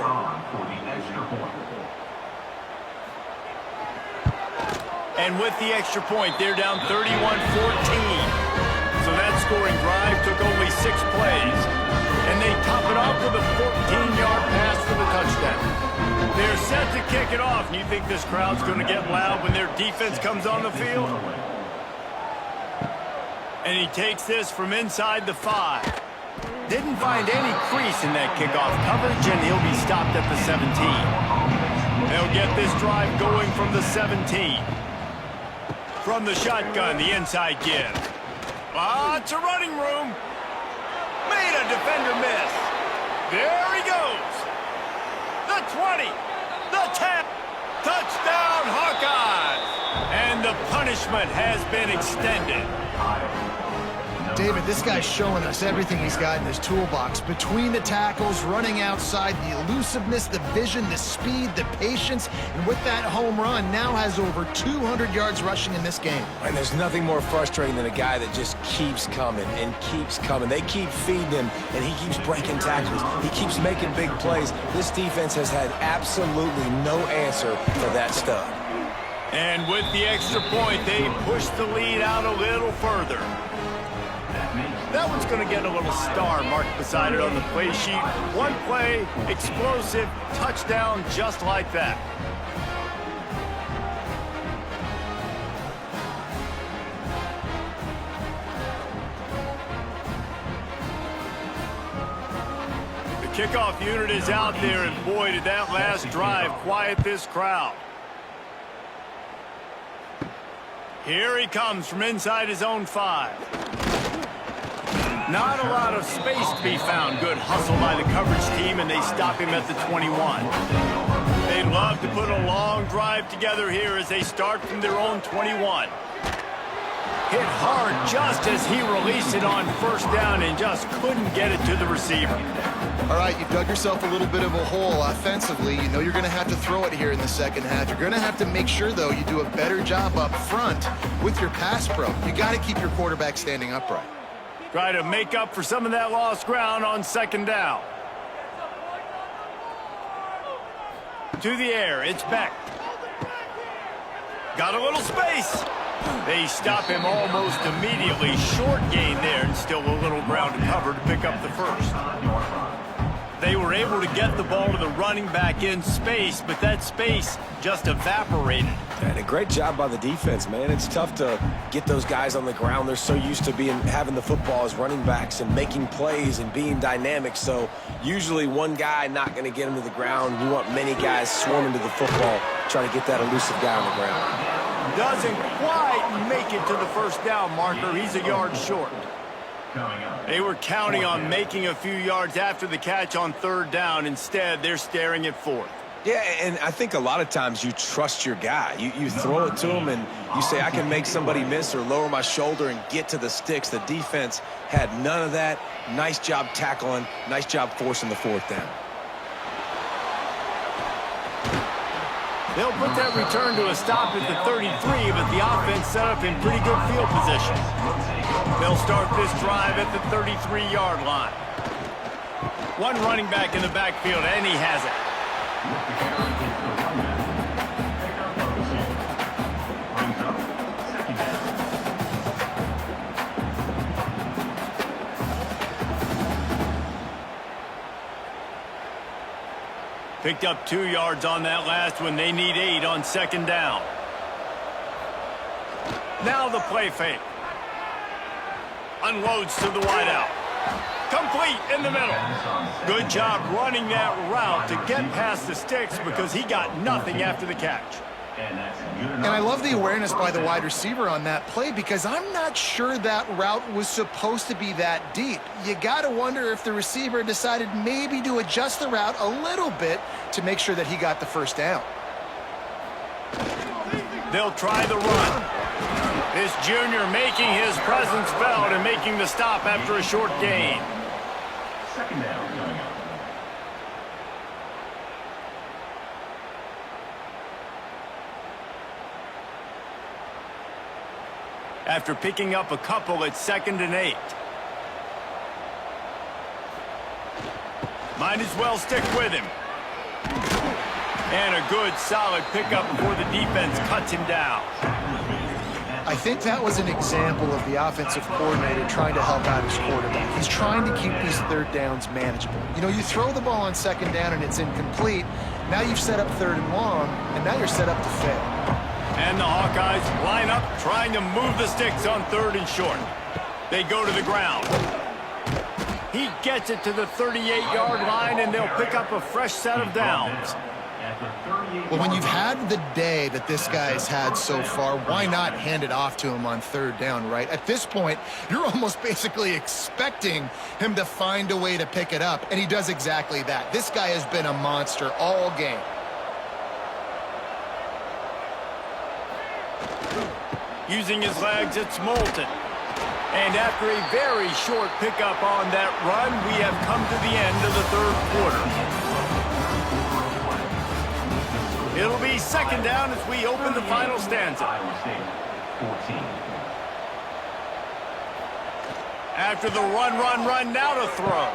And with the extra point, they're down 31-14. So that scoring drive took only 6 plays. And they top it off with a 14-yard pass for the touchdown. They're set to kick it off. And you think this crowd's going to get loud when their defense comes on the field? And he takes this from inside the 5. Didn't find any crease in that kickoff coverage, and he'll be stopped at the 17. They'll get this drive going from the 17. From the shotgun, the inside give. Lots of running room. Made a defender miss. There he goes. The 20. The 10. Touchdown, Hawkeyes. And the punishment has been extended. David, this guy's showing us everything he's got in his toolbox. Between the tackles, running outside, the elusiveness, the vision, the speed, the patience, and with that home run, now has over 200 yards rushing in this game. And there's nothing more frustrating than a guy that just keeps coming and keeps coming. They keep feeding him, and he keeps breaking tackles. He keeps making big plays. This defense has had absolutely no answer for that stud. And with the extra point, they push the lead out a little further. That one's going to get a little star marked beside it on the play sheet. One play, explosive, touchdown, just like that. Kickoff unit is out there, and boy, did that last drive quiet this crowd. Here he comes from inside his own 5. Not a lot of space to be found. Good hustle by the coverage team, and they stop him at the 21. They'd love to put a long drive together here as they start from their own 21. Hit hard just as he released it on first down and just couldn't get it to the receiver. All right, you dug yourself a little bit of a hole offensively. You know you're going to have to throw it here in the second half. You're going to have to make sure, though, you do a better job up front with your pass pro. You got to keep your quarterback standing upright. Try to make up for some of that lost ground on second down. To the air, it's Beck. Got a little space. They stop him almost immediately. Short gain there, and still a little ground to cover to pick up the first. They were able to get the ball to the running back in space, but that space just evaporated. And a great job by the defense, man. It's tough to get those guys on the ground. They're so used to having the football as running backs and making plays and being dynamic. So usually one guy not going to get him to the ground. You want many guys swarming to the football, trying to get that elusive guy on the ground. Doesn't quite make it to the first down marker. He's a yard short. They were counting on making a few yards after the catch on third down. Instead, they're staring at fourth. Yeah, and I think a lot of times you trust your guy. You throw it to him and you say, I can make somebody miss or lower my shoulder and get to the sticks. The defense had none of that. Nice job tackling. Nice job forcing the fourth down. They'll put that return to a stop at the 33, but the offense set up in pretty good field position. They'll start this drive at the 33-yard line. One running back in the backfield, and he has it. Picked up 2 yards on that last one. They need 8 on second down. Now the play fake. Unloads to the wideout. Complete in the middle. Good job running that route to get past the sticks because he got nothing after the catch. And I love the awareness by the wide receiver on that play because I'm not sure that route was supposed to be that deep. You got to wonder if the receiver decided maybe to adjust the route a little bit to make sure that he got the first down. They'll try the run. This junior making his presence felt and making the stop after a short gain. Second down coming up. After picking up a couple, it's 2nd and 8. Might as well stick with him. And a good, solid pickup before the defense cuts him down. I think that was an example of the offensive coordinator trying to help out his quarterback. He's trying to keep these third downs manageable. You know, you throw the ball on second down and it's incomplete. Now you've set up third and long, and now you're set up to fail. And the Hawkeyes line up, trying to move the sticks on third and short. They go to the ground. He gets it to the 38-yard line, and they'll pick up a fresh set of downs. Well, when you've had the day that this guy's had so far, why not hand it off to him on third down, right? At this point, you're almost basically expecting him to find a way to pick it up, and he does exactly that. This guy has been a monster all game. Using his legs, it's Moulton. And after a very short pickup on that run, we have come to the end of the third quarter. It'll be second down as we open the final stanza. After the run, now to throw.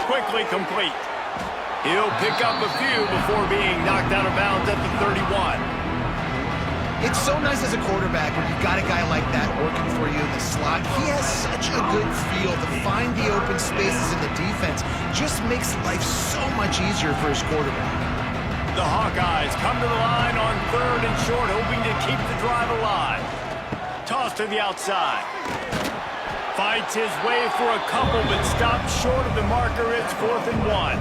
Quickly complete. He'll pick up a few before being knocked out of bounds at the 31. It's so nice as a quarterback when you've got a guy like that working for you in the slot. He has such a good feel to find the open spaces in the defense. Just makes life so much easier for his quarterback. The Hawkeyes come to the line on third and short, hoping to keep the drive alive. Toss to the outside. Fights his way for a couple, but stops short of the marker. It's 4th and 1.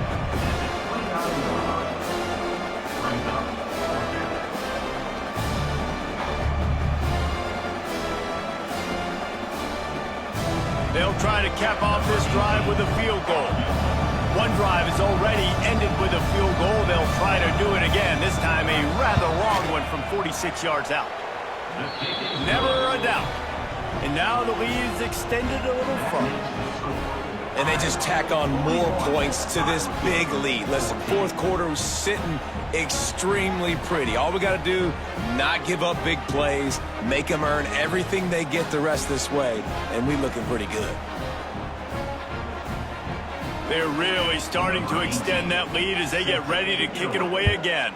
They'll try to cap off this drive with a field goal. One drive is already ended with a field goal. They'll try to do it again, this time a rather long one from 46 yards out. Never a doubt. And now the lead is extended a little further. And they just tack on more points to this big lead. Listen, fourth quarter was sitting extremely pretty. All we got to do, not give up big plays, make them earn everything they get the rest this way, and we looking pretty good. They're really starting to extend that lead as they get ready to kick it away again.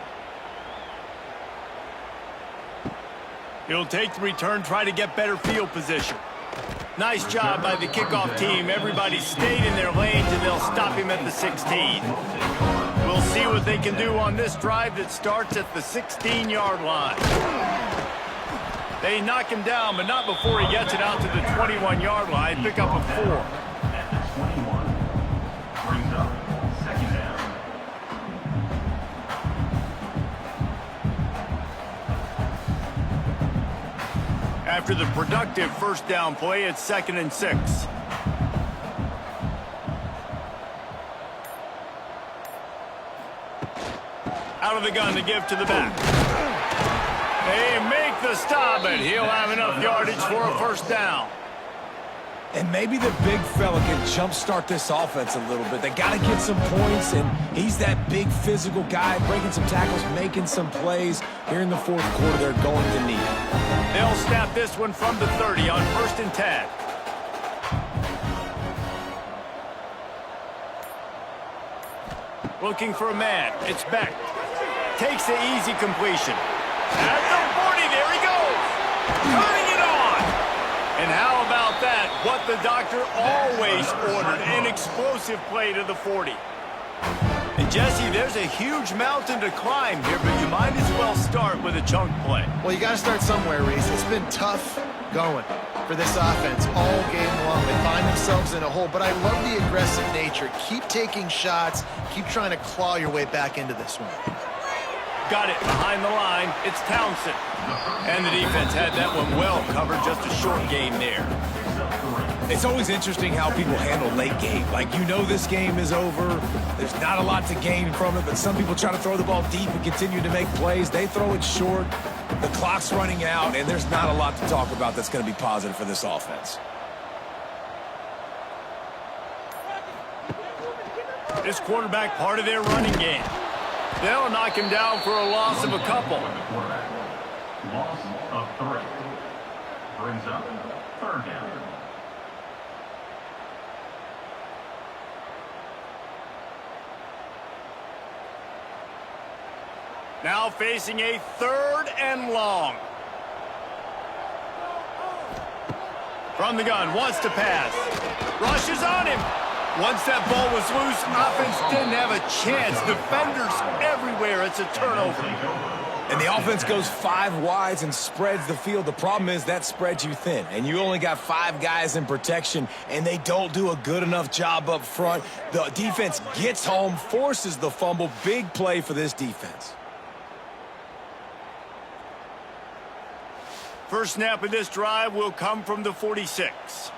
He'll take the return, try to get better field position. Nice job by the kickoff team. Everybody stayed in their lanes, and they'll stop him at the 16. We'll see what they can do on this drive that starts at the 16-yard line. They knock him down, but not before he gets it out to the 21-yard line. Pick up a 4. After the productive first down play, it's 2nd and 6. Out of the gun to give to the back. They make the stop, and he'll have enough yardage for a first down. And maybe the big fella can jumpstart this offense a little bit. They got to get some points, and he's that big physical guy, breaking some tackles, making some plays. Here in the fourth quarter, they're going to need it. They'll snap this one from the 30 on 1st and 10. Looking for a man. It's Beck. Takes the easy completion. At the 40, there he goes. Turning it on. And how about that? What the doctor always ordered. An explosive play to the 40. And Jesse, there's a huge mountain to climb here, but you might as well start with a chunk play. Well, you got to start somewhere, Reese. It's been tough going for this offense all game long. They find themselves in a hole, but I love the aggressive nature. Keep taking shots. Keep trying to claw your way back into this one. Got it behind the line. It's Townsend. And the defense had that one well covered. Just a short gain there. It's always interesting how people handle late game. Like, you know this game is over. There's not a lot to gain from it, but some people try to throw the ball deep and continue to make plays. They throw it short. The clock's running out, and there's not a lot to talk about that's going to be positive for this offense. This quarterback part of their running game. They'll knock him down for a loss of a couple. Loss of 3. Brings up 3rd down. Now facing a 3rd and long. From the gun, wants to pass. Rushes on him. Once that ball was loose, offense didn't have a chance. Defenders everywhere. It's a turnover. And the offense goes 5 wides and spreads the field. The problem is that spreads you thin, and you only got 5 guys in protection, and they don't do a good enough job up front. The defense gets home, forces the fumble. Big play for this defense. First snap of this drive will come from the 46.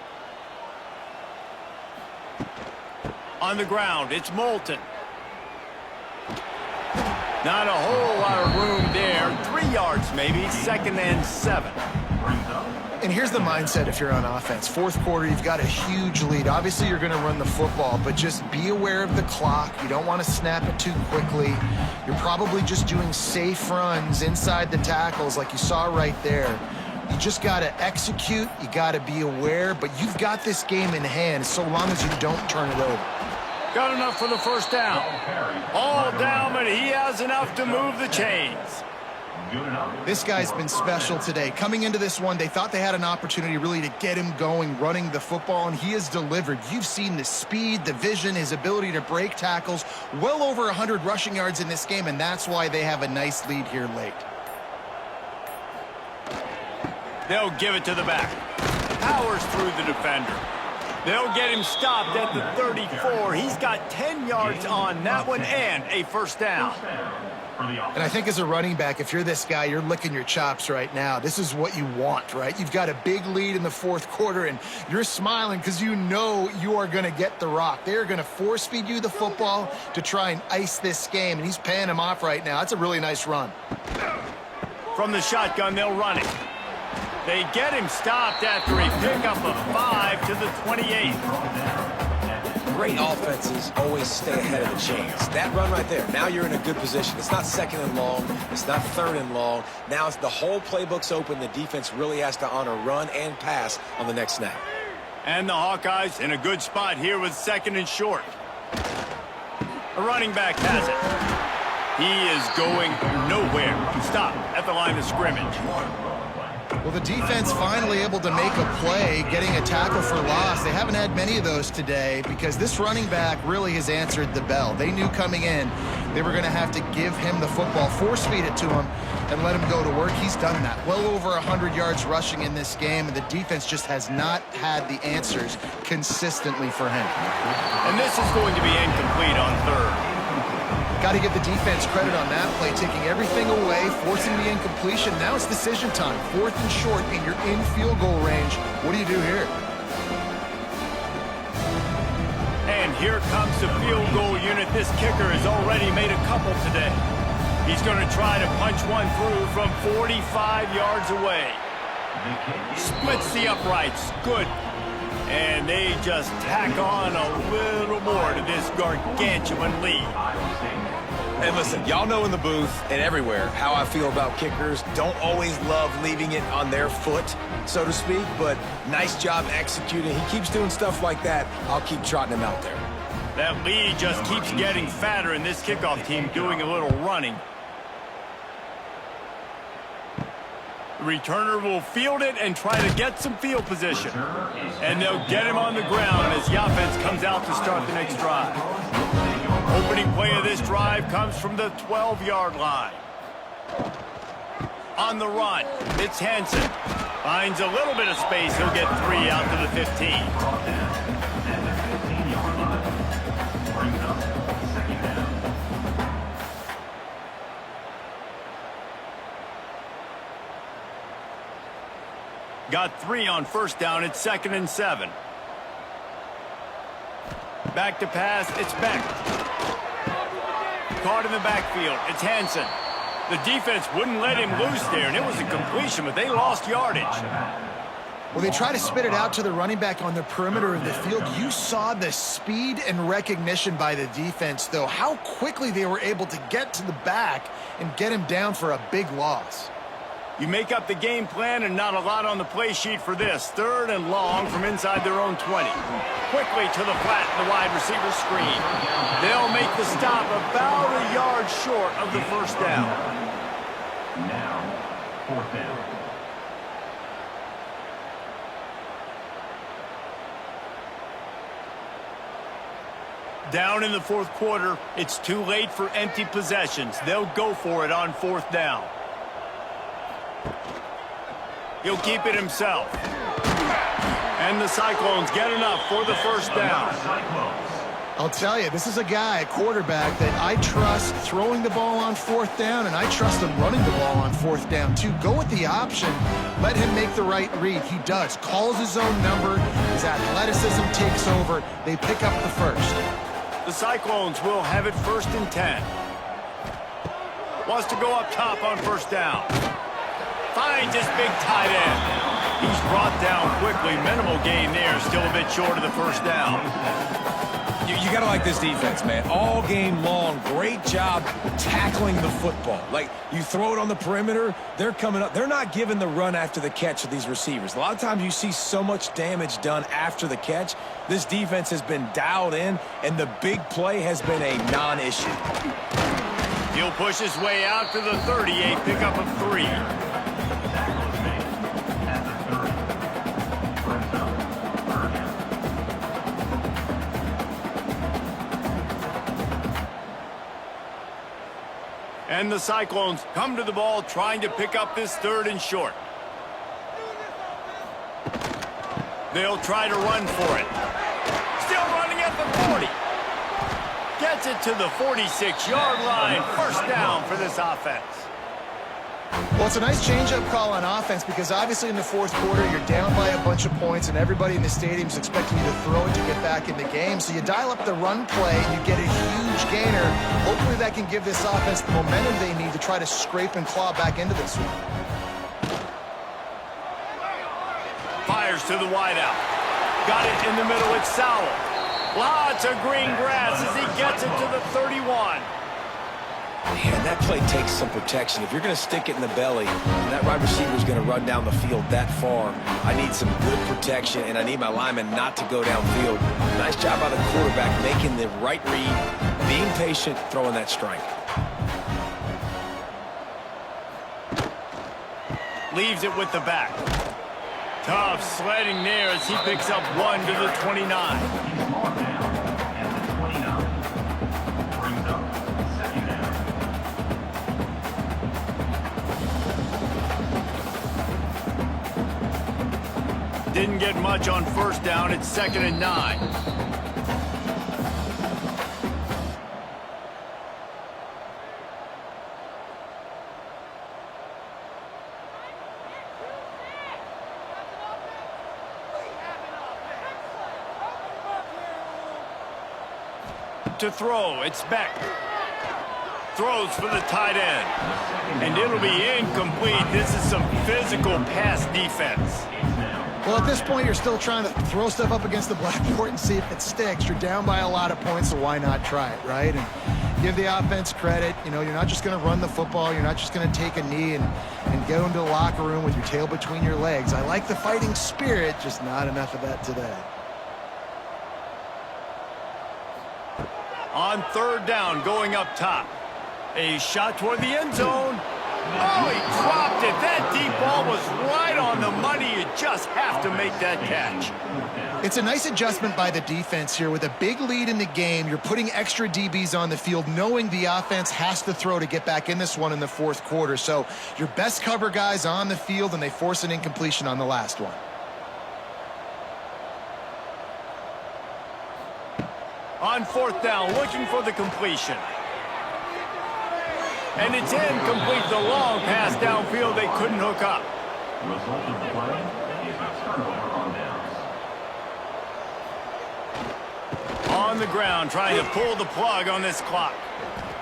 On the ground, it's Moulton. Not a whole lot of room there. 3 yards maybe, 2nd and 7. And here's the mindset if you're on offense. Fourth quarter, you've got a huge lead. Obviously, you're going to run the football, but just be aware of the clock. You don't want to snap it too quickly. You're probably just doing safe runs inside the tackles like you saw right there. You just got to execute. You got to be aware, but you've got this game in hand so long as you don't turn it over. Got enough for the first down. All down, but he has enough to move the chains. This guy's been special today. Coming into this one, they thought they had an opportunity really to get him going, running the football, and he has delivered. You've seen the speed, the vision, his ability to break tackles. Well over 100 rushing yards in this game, and that's why they have a nice lead here late. They'll give it to the back. powers through the defender. They'll get him stopped at the 34. He's got 10 yards on that one and a first down. And I think as a running back, if you're this guy, you're licking your chops right now. This is what you want, right? You've got a big lead in the fourth quarter, and you're smiling because you know you are going to get the rock. They're going to force feed you the football to try and ice this game, and he's paying him off right now. That's a really nice run. From the shotgun, they'll run it. They get him stopped after a pickup of 5 to the 28. Great offenses always stay ahead of the chains. That run right there, now you're in a good position. It's not second and long. It's not third and long. Now it's the whole playbook's open. The defense really has to honor run and pass on the next snap. And the Hawkeyes in a good spot here with second and short. A running back has it. He is going nowhere. Stop at the line of scrimmage. Well, the defense finally able to make a play, getting a tackle for loss. They haven't had many of those today because this running back really has answered the bell. They knew coming in they were going to have to give him the football, force feed it to him, and let him go to work. He's done that. Well over 100 yards rushing in this game, and the defense just has not had the answers consistently for him. And this is going to be incomplete on third. Got to give the defense credit on that play, taking everything away, forcing the incompletion. Now it's decision time. Fourth and short, and you're in field goal range. What do you do here? And here comes the field goal unit. This kicker has already made a couple today. He's going to try to punch one through from 45 yards away. Splits the uprights. Good. And they just tack on a little more to this gargantuan lead. And listen, y'all know in the booth and everywhere how I feel about kickers. Don't always love leaving it on their foot, so to speak, but nice job executing. He keeps doing stuff like that. I'll keep trotting him out there. That lead just keeps getting fatter, and this kickoff team doing a little running. The returner will field it and try to get some field position. And they'll get him on the ground as the offense comes out to start the next drive. Opening play of this drive comes from the 12-yard line. On the run, it's Hansen. Finds a little bit of space. He'll get 3 out to the 15. And the 15-yard line brings up second down. Got 3 on first down. It's 2nd and 7. Back to pass. It's Beck. Caught in the backfield. It's Hansen. The defense wouldn't let him loose there, and it was a completion, but they lost yardage. Well, they try to spit it out to the running back on the perimeter of the field. You saw the speed and recognition by the defense, though, how quickly they were able to get to the back and get him down for a big loss. You make up the game plan and not a lot on the play sheet for this. 3rd and long from inside their own 20. Quickly to the flat, the wide receiver screen. They'll make the stop about a yard short of the first down. Now, 4th down. Down in the fourth quarter, it's too late for empty possessions. They'll go for it on 4th down. He'll keep it himself. And the Cyclones get enough for the first down. I'll tell you, this is a guy, a quarterback, that I trust throwing the ball on 4th down, and I trust him running the ball on 4th down, too. Go with the option. Let him make the right read. He does. Calls his own number. His athleticism takes over. They pick up the first. The Cyclones will have it 1st and 10. Wants to go up top on first down. Finds his big tight end. He's brought down quickly. Minimal gain there. Still a bit short of the first down. You got to like this defense, man. All game long, great job tackling the football. Like, you throw it on the perimeter, they're coming up. They're not giving the run after the catch to these receivers. A lot of times you see so much damage done after the catch. This defense has been dialed in, and the big play has been a non-issue. He'll push his way out to the 38, pickup of 3. And the Cyclones come to the ball trying to pick up this 3rd and short. They'll try to run for it. Still running at the 40. Gets it to the 46-yard line. First down for this offense. Well, it's a nice change-up call on offense because obviously in the fourth quarter, you're down by a bunch of points and everybody in the stadium is expecting you to throw it to get back in the game. So you dial up the run play and you get a huge gainer. Hopefully that can give this offense the momentum they need to try to scrape and claw back into this one. Fires to the wideout. Got it in the middle. It's Sowell. Lots of green grass as he gets it to the 31. Man, that play takes some protection. If you're going to stick it in the belly, and that wide receiver is going to run down the field that far, I need some good protection, and I need my lineman not to go downfield. Nice job by the quarterback making the right read, being patient, throwing that strike. Leaves it with the back. Tough sledding there as he picks up 1 to the 29. He's marked down at the 29. Brings up second down. Didn't get much on first down. It's 2nd and 9. To throw, it's Beck. Throws for the tight end. And it'll be incomplete. This is some physical pass defense. Well, at this point, you're still trying to throw stuff up against the blackboard and see if it sticks. You're down by a lot of points, so why not try it, right? And give the offense credit. You know, you're not just going to run the football. You're not just going to take a knee and go into the locker room with your tail between your legs. I like the fighting spirit, just not enough of that today. On 3rd down, going up top. A shot toward the end zone. Oh, he dropped it. That deep ball was right on the money. You just have to make that catch. It's a nice adjustment by the defense here. With a big lead in the game, you're putting extra DBs on the field, knowing the offense has to throw to get back in this one in the fourth quarter. So your best cover guys on the field, and they force an incompletion on the last one. On 4th down, looking for the completion. And it's incomplete. The long pass downfield, they couldn't hook up. Result of the play is a turnover on downs. On the ground, trying to pull the plug on this clock.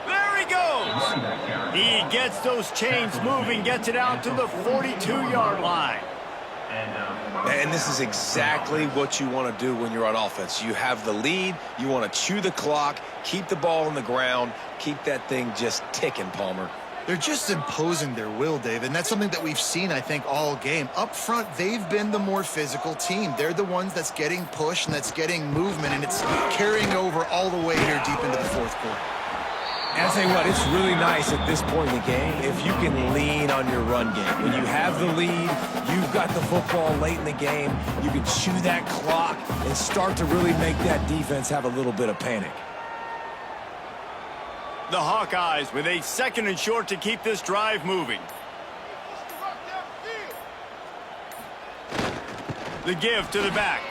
There he goes. He gets those chains moving, gets it out to the 42-yard line. And this is exactly what you want to do when you're on offense. You have the lead. You want to chew the clock, keep the ball on the ground, keep that thing just ticking, Palmer. They're just imposing their will, David, and that's something that we've seen, I think, all game. Up front, they've been the more physical team. They're the ones that's getting pushed and that's getting movement, and it's carrying over all the way here deep into the fourth quarter. And I'll tell you what, it's really nice at this point in the game if you can lean on your run game. When you have the lead, you've got the football late in the game, you can chew that clock and start to really make that defense have a little bit of panic. The Hawkeyes with a 2nd and short to keep this drive moving. The give to the back.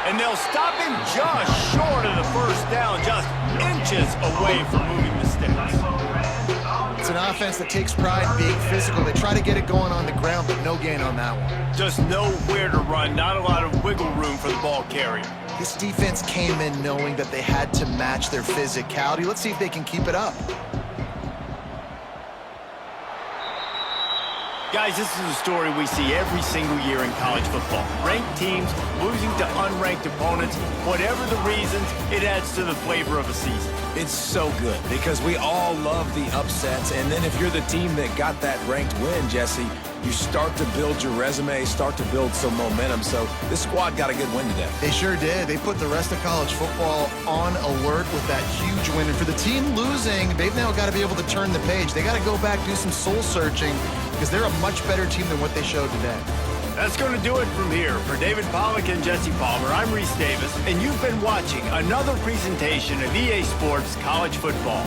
And they'll stop him just short of the first down, just inches away from moving the sticks. It's an offense that takes pride in being physical. They try to get it going on the ground, but no gain on that one. Just nowhere to run, not a lot of wiggle room for the ball carrier. This defense came in knowing that they had to match their physicality. Let's see if they can keep it up. Guys, this is a story we see every single year in college football. Ranked teams losing to unranked opponents. Whatever the reasons, it adds to the flavor of a season. It's so good because we all love the upsets, and then if you're the team that got that ranked win, Jesse, you start to build your resume, start to build some momentum. So this squad got a good win today. They sure did. They put the rest of college football on alert with that huge win. And for the team losing, they've now got to be able to turn the page. They got to go back, do some soul searching, because they're a much better team than what they showed today. That's going to do it from here. For David Pollack and Jesse Palmer, I'm Reese Davis, and you've been watching another presentation of EA Sports College Football.